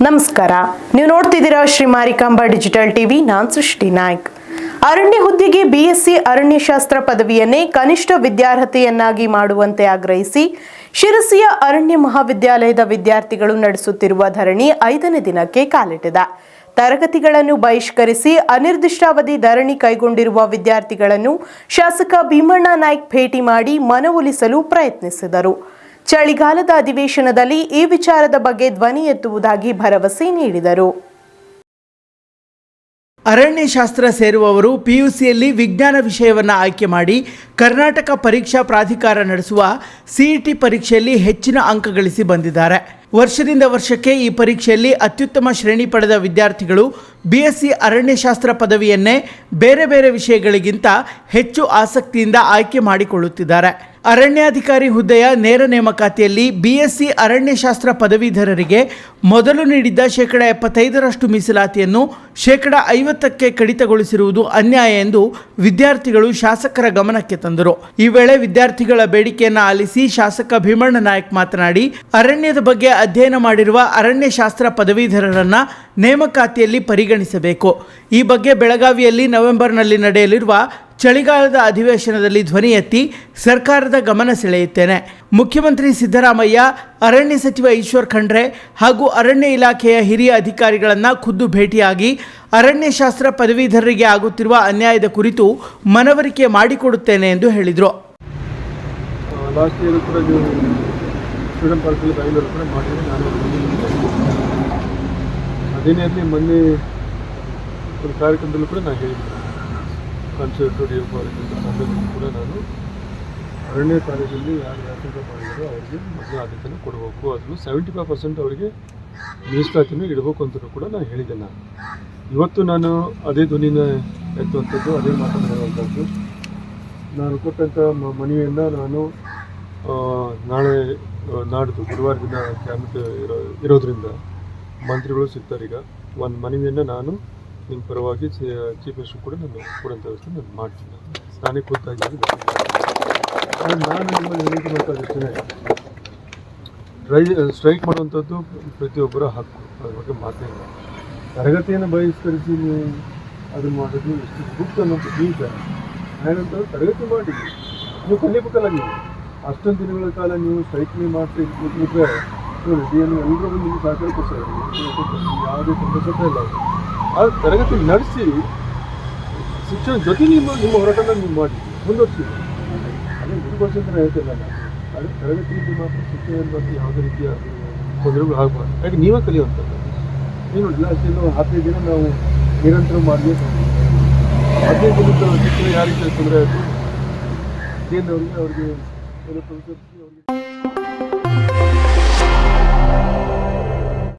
ನಮಸ್ಕಾರ. ನೀವು ನೋಡ್ತಿದ್ದೀರಾ ಶ್ರೀ ಮಾರಿಕಾಂಬಾ ಡಿಜಿಟಲ್ ಟಿವಿ. ನಾನು ಸೃಷ್ಟಿ ನಾಯ್ಕ್. ಅರಣ್ಯ ಹುದ್ದೆಗೆ ಬಿಎಸ್ಸಿ ಅರಣ್ಯಶಾಸ್ತ್ರ ಪದವಿಯನ್ನೇ ಕನಿಷ್ಠ ವಿದ್ಯಾರ್ಹತೆಯನ್ನಾಗಿ ಮಾಡುವಂತೆ ಆಗ್ರಹಿಸಿ ಶಿರಸಿಯ ಅರಣ್ಯ ಮಹಾವಿದ್ಯಾಲಯದ ವಿದ್ಯಾರ್ಥಿಗಳು ನಡೆಸುತ್ತಿರುವ ಧರಣಿ 5ನೇ ದಿನಕ್ಕೆ ಕಾಲಿಟ್ಟಿದೆ. ತರಗತಿಗಳನ್ನು ಬಹಿಷ್ಕರಿಸಿ ಅನಿರ್ದಿಷ್ಟಾವಧಿ ಧರಣಿ ಕೈಗೊಂಡಿರುವ ವಿದ್ಯಾರ್ಥಿಗಳನ್ನು ಶಾಸಕ ಭೀಮಣ್ಣ ನಾಯ್ಕ್ ಭೇಟಿ ಮಾಡಿ ಮನವೊಲಿಸಲು ಪ್ರಯತ್ನಿಸಿದರು. ಚಳಿಗಾಲದ ಅಧಿವೇಶನದಲ್ಲಿ ಈ ವಿಚಾರದ ಬಗ್ಗೆ ಧ್ವನಿ ಎತ್ತುವುದಾಗಿ ಭರವಸೆ ನೀಡಿದರು. ಅರಣ್ಯಶಾಸ್ತ್ರ ಸೇರುವವರು ಪಿಯುಸಿಯಲ್ಲಿ ವಿಜ್ಞಾನ ವಿಷಯವನ್ನು ಆಯ್ಕೆ ಮಾಡಿ ಕರ್ನಾಟಕ ಪರೀಕ್ಷಾ ಪ್ರಾಧಿಕಾರ ನಡೆಸುವ ಸಿಇಟಿ ಪರೀಕ್ಷೆಯಲ್ಲಿ ಹೆಚ್ಚಿನ ಅಂಕ ಗಳಿಸಿ ಬಂದಿದ್ದಾರೆ. ವರ್ಷದಿಂದ ವರ್ಷಕ್ಕೆ ಈ ಪರೀಕ್ಷೆಯಲ್ಲಿ ಅತ್ಯುತ್ತಮ ಶ್ರೇಣಿ ಪಡೆದ ವಿದ್ಯಾರ್ಥಿಗಳು ಬಿಎಸ್ಸಿ ಅರಣ್ಯಶಾಸ್ತ್ರ ಪದವಿಯನ್ನೇ ಬೇರೆ ಬೇರೆ ವಿಷಯಗಳಿಗಿಂತ ಹೆಚ್ಚು ಆಸಕ್ತಿಯಿಂದ ಆಯ್ಕೆ ಮಾಡಿಕೊಳ್ಳುತ್ತಿದ್ದಾರೆ. ಅರಣ್ಯಾಧಿಕಾರಿ ಹುದ್ದೆಯ ನೇರ ನೇಮಕಾತಿಯಲ್ಲಿ ಬಿಎಸ್ಸಿ ಅರಣ್ಯಶಾಸ್ತ್ರ ಪದವೀಧರರಿಗೆ ಮೊದಲು ನೀಡಿದ್ದ 75% ಮೀಸಲಾತಿಯನ್ನು 50%ಕ್ಕೆ ಕಡಿತಗೊಳಿಸಿರುವುದು ಅನ್ಯಾಯ ಎಂದು ವಿದ್ಯಾರ್ಥಿಗಳು ಶಾಸಕರ ಗಮನಕ್ಕೆ ತಂದರು. ಈ ವೇಳೆ ವಿದ್ಯಾರ್ಥಿಗಳ ಬೇಡಿಕೆಯನ್ನು ಆಲಿಸಿ ಶಾಸಕ ಭೀಮಣ್ಣ ನಾಯ್ಕ್ ಮಾತನಾಡಿ, ಅರಣ್ಯದ ಬಗ್ಗೆ ಅಧ್ಯಯನ ಮಾಡಿರುವ ಅರಣ್ಯಶಾಸ್ತ್ರ ಪದವೀಧರರನ್ನ ನೇಮಕಾತಿಯಲ್ಲಿ ಪರಿಗಣಿಸಬೇಕು. ಈ ಬಗ್ಗೆ ಬೆಳಗಾವಿಯಲ್ಲಿ ನವೆಂಬರ್ನಲ್ಲಿ ನಡೆಯಲಿರುವ ಚಳಿಗಾಲದ ಅಧಿವೇಶನದಲ್ಲಿ ಧ್ವನಿ ಎತ್ತಿ ಸರ್ಕಾರದ ಗಮನ ಸೆಳೆಯುತ್ತೇನೆ. ಮುಖ್ಯಮಂತ್ರಿ ಸಿದ್ದರಾಮಯ್ಯ, ಅರಣ್ಯ ಸಚಿವ ಈಶ್ವರ್ ಖಂಡ್ರೆ ಹಾಗೂ ಅರಣ್ಯ ಇಲಾಖೆಯ ಹಿರಿಯ ಅಧಿಕಾರಿಗಳನ್ನು ಖುದ್ದು ಭೇಟಿಯಾಗಿ ಅರಣ್ಯಶಾಸ್ತ್ರ ಪದವೀಧರರಿಗೆ ಆಗುತ್ತಿರುವ ಅನ್ಯಾಯದ ಕುರಿತು ಮನವರಿಕೆ ಮಾಡಿಕೊಡುತ್ತೇನೆ ಎಂದು ಹೇಳಿದರು. ಅದೇನೇ ಮೊನ್ನೆ ಒಂದು ಕಾರ್ಯಕ್ರಮದಲ್ಲೂ ಕೂಡ ನಾನು ಹೇಳಿದ್ದೆ, ಕನ್ಸರ್ವೇಟಿವ್ ಸಂದರ್ಭದಲ್ಲಿ ಕೂಡ ನಾನು ಅರಣ್ಯ ಕಾಲೇಜಲ್ಲಿ ಯಾರು ವ್ಯಾಸಂಗ ಮಾಡಿದಾರೋ ಅವರಿಗೆ ಮೊದಲು ಆದ್ಯತೆಯನ್ನು ಕೊಡಬೇಕು, ಅದನ್ನು 75% ಅವರಿಗೆ ಮೀಸಲಾತಿನೂ ಇಡಬೇಕು ಅಂತಲೂ ಕೂಡ ನಾನು ಹೇಳಿದ್ದೆ. ಇವತ್ತು ನಾನು ಅದೇ ಧ್ವನಿನ ಎತ್ತುವಂಥದ್ದು, ಅದೇ ಮಾತನಾಡುವಂಥದ್ದು. ನಾನು ಕೊಟ್ಟಂಥ ಮನವಿಯನ್ನು ನಾನು ನಾಳೆ ನಾಡ್ದು ಗುರುವಾರ ದಿನ ಕ್ಯಾಬಿನೆಟ್ ಇರೋದ್ರಿಂದ ಮಂತ್ರಿಗಳು ಸಿಗ್ತಾರೆ. ಈಗ ಒಂದು ಮನವಿಯನ್ನು ನಾನು ನಿಮ್ಮ ಪರವಾಗಿ ಚೀಫ್ ಮಿನಿಸ್ಟರ್ ಕೂಡ ನಾನು ಕೊಡುವಂಥ ವ್ಯವಸ್ಥೆ ನಾನು ಮಾಡ್ತೀನಿ. ನಾನೇ ಖುದ್ದಾಗಿ ನಾನು ನಿಮ್ಮಲ್ಲಿ ವಿನಂತಿ ಮಾಡ್ತಾಯಿದ್ದೇನೆ, ಸ್ಟ್ರೈಕ್ ಮಾಡುವಂಥದ್ದು ಪ್ರತಿಯೊಬ್ಬರ ಹಕ್ಕು, ಅದ್ರ ಬಗ್ಗೆ ಮಾತೇ ಇಲ್ಲ. ತರಗತಿಯನ್ನು ಬಹಿಷ್ಕರಿಸಿ ನೀವು ಅದನ್ನು ಮಾಡೋದು ಎಷ್ಟು ಗುಪ್ತ ಅನ್ನೋದು ಬೀಜ. ಏನಂತ ತರಗತಿ ಮಾಡಿ ನೀವು ಕಲಿಬೇಕಲ್ಲ, ನೀವು ಅಷ್ಟೊಂದು ದಿನಗಳ ಕಾಲ ನೀವು ಸ್ಟ್ರೈಕ್ನೇ ಮಾಡ್ತಾ ಕೂತ್ಬಿಟ್ರೆ ನೋಡಿ, ಎಲ್ಲರೂ ನಿಮ್ಗೆ ಸಹಕಾರ ಕೊಡ್ತಾರೆ, ಯಾವುದೇ ತೊಂದರೆ ಇಲ್ಲ. ಆ ತರಗತಿ ನಡೆಸಿ ಶಿಕ್ಷಣ ಜೊತೆ ನಿಮ್ಮ ಹೋರಾಟನ ನೀವು ಮಾಡಿ ಮುಂದುವರಿಸಿ. ಅದೇ 1% ಅಂತ ಹೇಳ್ತಿಲ್ಲ ನಾನು. ಅದೇ ತರಗತಿಯಲ್ಲಿ ಮಾತ್ರ ಶಿಕ್ಷಣದ ಬಗ್ಗೆ ಯಾವುದೇ ರೀತಿಯ ತೊಂದರೆಗಳು ಆಗಬಾರ್ದು. ಯಾಕೆ ನೀವೇ ಕಲಿಯುವಂಥದ್ದು. ನೀವು ಲಾಸ್ಟಿಂದ 15 ದಿನ ನಾವು ನಿರಂತರ ಮಾಡಬೇಕು. 15 ದಿನದ ಶಿಕ್ಷಣ ಯಾವ ರೀತಿಯ ತೊಂದರೆ ಆಯಿತು ಕೇಂದ್ರವ್ರಿಗೆ, ಅವ್ರಿಗೆ ಎಲ್ಲ ತೊಂದರೆ ಅವ್ರಿಗೆ